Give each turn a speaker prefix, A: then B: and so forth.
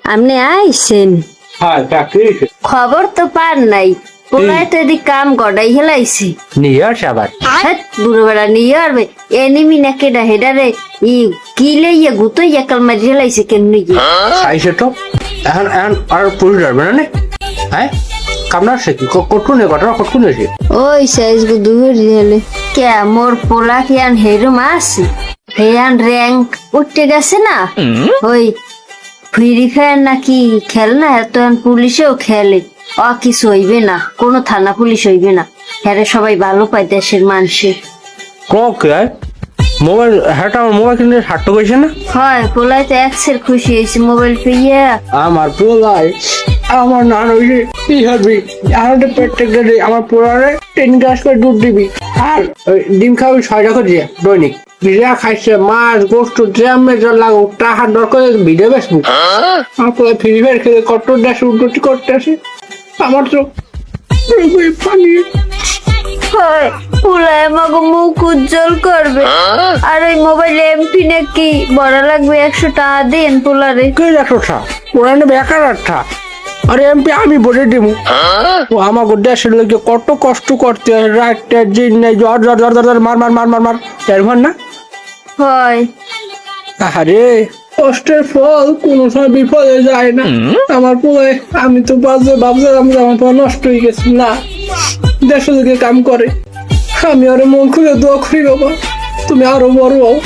A: আপনি আইছেন
B: হ্যাঁ চাকরি
A: খবর তো পার নাই পোলায় তো এদিক কাম গড়াই হেলাইছে
B: নিয়ে আস আবার
A: বুড়ো বেড়া নিয়ে আসবে এনিমি না কেডা হেডারে ই কি লইয়া গুতইয়া কাল মারি হেলাইছে কেমনি গিয়ে
B: আইসে তো এখন এখন আর পুলিশ ধরবে না নে হ্যাঁ কামনার সে কি কটুনে ঘটনা কটুনে সে
A: ওই সাইজ গো দুহরি হেলে কে মোর পোলা কি আন হেরো মাসি হেয়ান র্যাঙ্ক উঠতে গেছে না ওই ফ্রি ফায়ার নাকি খেলে না এত পুলিশেও খেলে কিছু হইবে না কোনো থানা পুলিশ হইবে না হ্যাঁ সবাই ভালো পায় দেশের মানুষে
B: কে মোবাইল হ্যাঁ আমার মোবাইল কিনে হাঁটতে গেছে না
A: হয় পোলাই তো একসের খুশি হয়েছে মোবাইল পেয়ে
B: আমার পোলাই আমার নান হইছে কি হবে আর প্রত্যেকটা দিন আমার পোলারে 10 গ্লাস করে দুধ দিবি আর ডিম খাবি 6 টাকা দিয়ে দৈনিক বিড়া খাইছে মাছ গোস্ত জ্যামে জল লাগো টাকা দরকার ভিডিও বেসবো আমার পোলা ফ্রি ফায়ার খেলে কত দেশ উন্নতি করতে আসে আমার তো পানি
A: হয় পোলাই আমাকে মুখ উজ্জ্বল করবে আর ওই মোবাইল এমপি নাকি বড় লাগবে 100 টাকা দিন পোলারে
B: কে 100 টাকা পুরানো বেকার আঠা আরে এমপি আমি বলে দিব ও আমাকে দেশের লোকে কত কষ্ট করতে হয় রাতটা দিন নাই জ্বর জ্বর জ্বর জ্বর মার মার মার মার মার এরকম না
A: হয়
B: আরে কষ্টের ফল কোনো সময় বিফলে যায় না আমার পোলায় আমি তো ভাবছিলাম যে আমার পোলা নষ্ট হয়ে গেছে না দেশের লোকে কাম করে আমি আরো মন খুলে দোয়া করি বাবা তুমি আরো বড় হও